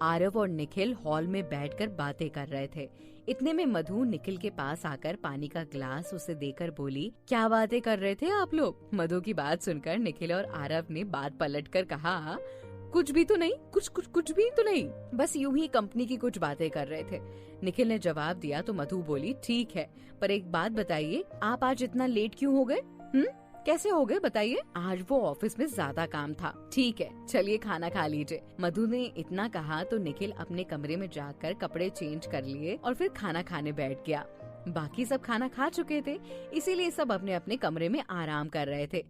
आरव और निखिल हॉल में बैठकर बातें कर रहे थे। इतने में मधु निखिल के पास आकर पानी का ग्लास उसे देकर बोली, क्या बातें कर रहे थे आप लोग? मधु की बात सुनकर निखिल और आरव ने बात पलटकर कहा, कुछ भी तो नहीं, कुछ भी तो नहीं, बस यूं ही कंपनी की कुछ बातें कर रहे थे। निखिल ने जवाब दिया तो मधु बोली, ठीक है, पर एक बात बताइए, आप आज इतना लेट क्यों हो गए? कैसे हो गए बताइए? आज वो ऑफिस में ज्यादा काम था। ठीक है, चलिए खाना खा लीजिए। मधु ने इतना कहा तो निखिल अपने कमरे में जाकर कपड़े चेंज कर लिए और फिर खाना खाने बैठ गया। बाकी सब खाना खा चुके थे, इसीलिए सब अपने अपने कमरे में आराम कर रहे थे।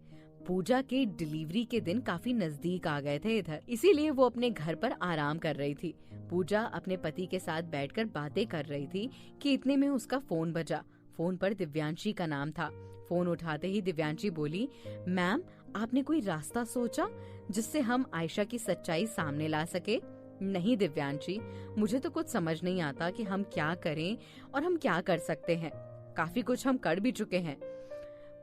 पूजा के डिलीवरी के दिन काफी नजदीक आ गए थे इधर, इसीलिए वो अपने घर पर आराम कर रही थी। पूजा अपने पति के साथ बैठकर बातें कर रही थी कि इतने में उसका फोन बजा। फोन पर दिव्यांशी का नाम था। फोन उठाते ही दिव्यांशी बोली, मैम, आपने कोई रास्ता सोचा जिससे हम आयशा की सच्चाई सामने ला सके? नहीं दिव्यांशी, मुझे तो कुछ समझ नहीं आता कि हम क्या करें और हम क्या कर सकते हैं। काफी कुछ हम कर भी चुके हैं,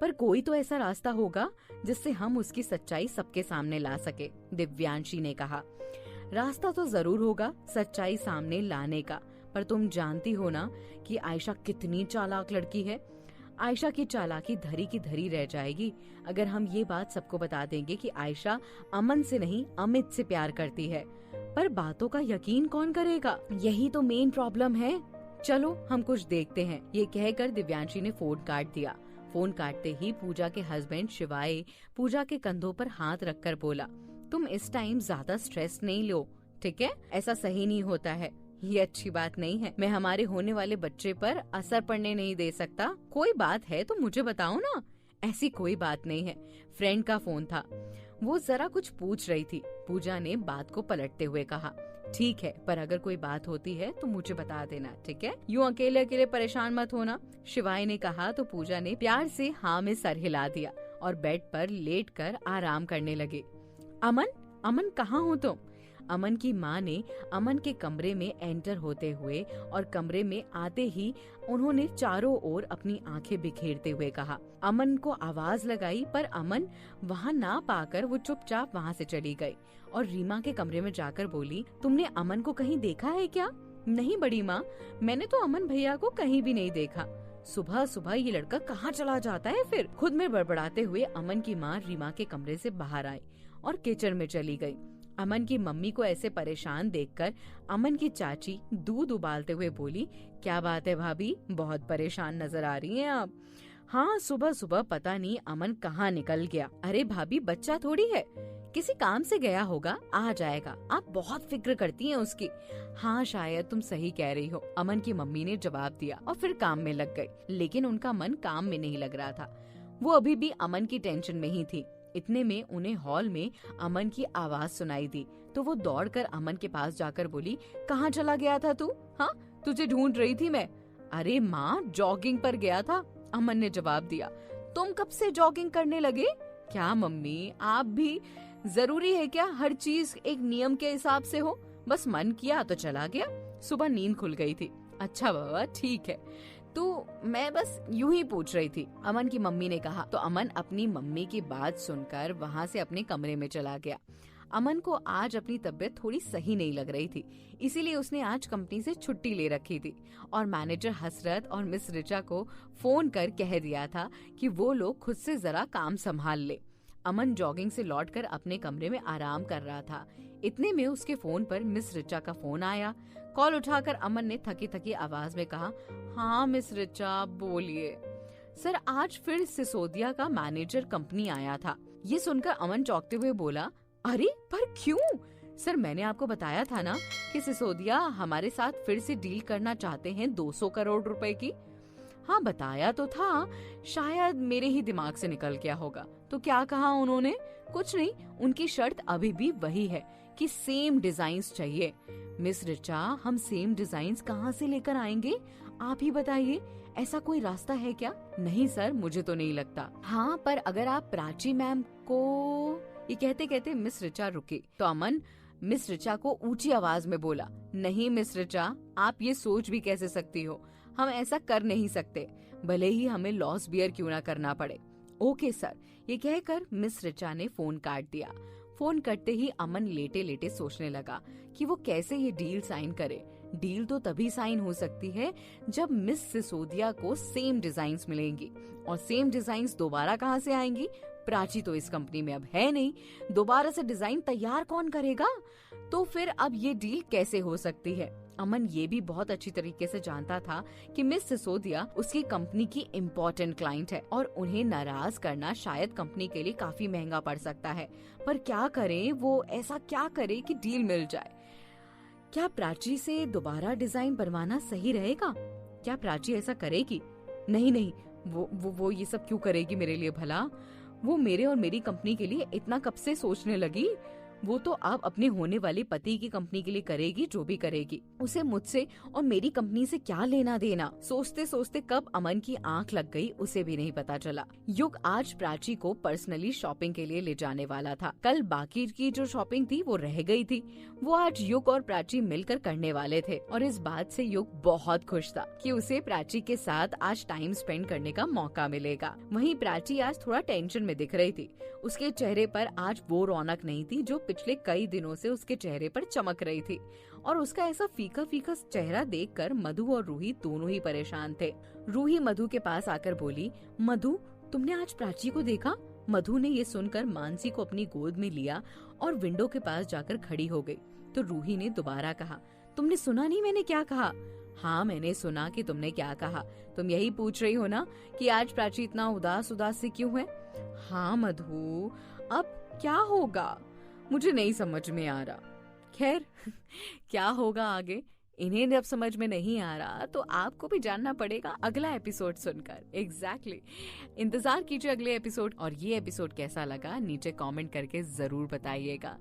पर कोई तो ऐसा रास्ता होगा जिससे हम उसकी सच्चाई सबके सामने ला सके, दिव्यांशी ने कहा। रास्ता तो जरूर होगा सच्चाई सामने लाने का, पर तुम जानती हो ना कि आयशा कितनी चालाक लड़की है। आयशा की चालाकी धरी की धरी रह जाएगी अगर हम ये बात सबको बता देंगे कि आयशा अमन से नहीं अमित से प्यार करती है। पर बातों का यकीन कौन करेगा? यही तो मेन प्रॉब्लम है। चलो हम कुछ देखते हैं। ये कहकर दिव्यांशी ने फोन काट दिया। फोन काटते ही पूजा के हस्बैंड शिवाय पूजा के कंधों पर हाथ रखकर बोला, तुम इस टाइम ज्यादा स्ट्रेस नहीं लो, ठीक है? ऐसा सही नहीं होता है, ये अच्छी बात नहीं है। मैं हमारे होने वाले बच्चे पर असर पड़ने नहीं दे सकता। कोई बात है तो मुझे बताओ ना। ऐसी कोई बात नहीं है, फ्रेंड का फोन था, वो जरा कुछ पूछ रही थी। पूजा ने बात को पलटते हुए कहा, ठीक है, पर अगर कोई बात होती है तो मुझे बता देना, ठीक है? यूं अकेले अकेले परेशान मत होना, शिवाय ने कहा तो पूजा ने प्यार से हाँ में सर हिला दिया और बेड पर लेटकर आराम करने लगे। अमन कहाँ हो तुम? अमन की माँ ने अमन के कमरे में एंटर होते हुए और कमरे में आते ही उन्होंने चारों ओर अपनी आंखें बिखेरते हुए कहा। अमन को आवाज लगाई पर अमन वहाँ ना पाकर वो चुपचाप वहाँ से चली गई और रीमा के कमरे में जाकर बोली, तुमने अमन को कहीं देखा है क्या? नहीं बड़ी माँ, मैंने तो अमन भैया को कहीं भी नहीं देखा। सुबह सुबह ये लड़का कहाँ चला जाता है फिर? खुद में बड़बड़ाते हुए अमन की माँ रीमा के कमरे से बाहर आई और किचन में चली गई। अमन की मम्मी को ऐसे परेशान देखकर अमन की चाची दूध उबालते हुए बोली, क्या बात है भाभी, बहुत परेशान नजर आ रही हैं आप। हाँ, सुबह सुबह पता नहीं अमन कहाँ निकल गया। अरे भाभी, बच्चा थोड़ी है, किसी काम से गया होगा, आ जाएगा। आप बहुत फिक्र करती हैं उसकी। हाँ, शायद तुम सही कह रही हो, अमन की मम्मी ने जवाब दिया और फिर काम में लग गई। लेकिन उनका मन काम में नहीं लग रहा था, वो अभी भी अमन की टेंशन में ही थी। इतने में उन्हें हॉल में अमन की आवाज सुनाई दी तो वो दौड़कर अमन के पास जाकर बोली, कहाँ चला गया था तू? हाँ, तुझे ढूंढ रही थी मैं। अरे माँ, जॉगिंग पर गया था, अमन ने जवाब दिया। तुम कब से जॉगिंग करने लगे? क्या मम्मी, आप भी, जरूरी है क्या हर चीज एक नियम के हिसाब से हो? बस मन किया तो चला गया, सुबह नींद खुल गई थी। अच्छा बाबा, ठीक है, तो मैं बस यूं ही पूछ रही थी, अमन की मम्मी ने कहा। तो अमन अपनी मम्मी की बात सुनकर वहाँ से अपने कमरे में चला गया। अमन को आज अपनी तबीयत थोड़ी सही नहीं लग रही थी, इसीलिए उसने आज कंपनी से छुट्टी ले रखी थी और मैनेजर हसरत और मिस रिचा को फोन कर कह दिया था कि वो लोग खुद से जरा काम संभाल ले। अमन जॉगिंग से लौटकर अपने कमरे में आराम कर रहा था। इतने में उसके फोन पर मिस रिचा का फोन आया। कॉल उठाकर अमन ने थकी थकी आवाज में कहा, हाँ मिस रिचा, बोलिए। सर, आज फिर सिसोदिया का मैनेजर कंपनी आया था। ये सुनकर अमन चौंकते हुए बोला, अरे पर क्यों? सर, मैंने आपको बताया था ना कि सिसोदिया हमारे साथ फिर से डील करना चाहते हैं 200 करोड़ रुपए की। हाँ, बताया तो था, शायद मेरे ही दिमाग से निकल गया होगा। तो क्या कहा उन्होंने? कुछ नहीं, उनकी शर्त अभी भी वही है कि सेम डिजाइन्स चाहिए। मिस रिचा, हम सेम डिजाइन्स कहाँ से लेकर आएंगे? आप ही बताइए, ऐसा कोई रास्ता है क्या? नहीं सर, मुझे तो नहीं लगता। हाँ, पर अगर आप प्राची मैम को, ये कहते कहते मिस रिचा रुकी तो अमन मिस रिचा को ऊंची आवाज में बोला, नहीं मिस रिचा, आप ये सोच भी कैसे सकती हो? हम ऐसा कर नहीं सकते, भले ही हमें लॉस बियर क्यों ना करना पड़े। ओके सर, ये कहकर मिस रिचा ने फोन काट दिया। फोन करते ही अमन लेटे लेटे सोचने लगा कि वो कैसे ये डील साइन करे। डील तो तभी साइन हो सकती है जब मिस सिसोदिया को सेम डिजाइन्स मिलेंगी, और सेम डिजाइन्स दोबारा कहाँ से आएंगी? प्राची तो इस कंपनी में अब है नहीं, दोबारा से डिजाइन तैयार कौन करेगा? तो फिर अब ये डील कैसे हो सकती है? अमन ये भी बहुत अच्छी तरीके से जानता था कि मिस सिसोदिया उसकी कंपनी की इम्पोर्टेंट क्लाइंट है और उन्हें नाराज करना शायद कंपनी के लिए काफी महंगा पड़ सकता है। पर क्या करे, वो ऐसा क्या करे कि डील मिल जाए? क्या प्राची से दोबारा डिजाइन बनवाना सही रहेगा? क्या प्राची ऐसा करेगी? नहीं नहीं, वो ये सब क्यों करेगी मेरे लिए भला? वो मेरे और मेरी कंपनी के लिए इतना कब से सोचने लगी? वो तो अब अपने होने वाले पति की कंपनी के लिए करेगी जो भी करेगी। उसे मुझसे और मेरी कंपनी से क्या लेना देना? सोचते सोचते कब अमन की आंख लग गई उसे भी नहीं पता चला। युग आज प्राची को पर्सनली शॉपिंग के लिए ले जाने वाला था। कल बाकी की जो शॉपिंग थी वो रह गई थी, वो आज युग और प्राची मिलकर करने वाले थे। और इस बात से युग बहुत खुश था कि उसे प्राची के साथ आज टाइम स्पेंड करने का मौका मिलेगा। वहीं प्राची आज थोड़ा टेंशन में दिख रही थी। उसके चेहरे पर आज वो रौनक नहीं थी जो पिछले कई दिनों से उसके चेहरे पर चमक रही थी। और उसका ऐसा फीका फीका चेहरा देखकर मधु और रूही दोनों ही परेशान थे। रूही मधु के पास आकर बोली, मधु तुमने आज प्राची को देखा? मधु ने ये सुनकर मानसी को अपनी गोद में लिया और विंडो के पास जाकर खड़ी हो गई। तो रूही ने दोबारा कहा, तुमने सुना नहीं मैंने क्या कहा? हाँ मैंने सुना कि तुमने क्या कहा। तुम यही पूछ रही हो ना कि आज प्राची इतना उदास उदास से क्यों है? हाँ मधु, अब क्या होगा मुझे नहीं समझ में आ रहा। खैर क्या होगा आगे, इन्हें जब समझ में नहीं आ रहा तो आपको भी जानना पड़ेगा अगला एपिसोड सुनकर। एग्जैक्टली इंतजार कीजिए अगले एपिसोड। और ये एपिसोड कैसा लगा नीचे कमेंट करके जरूर बताइएगा।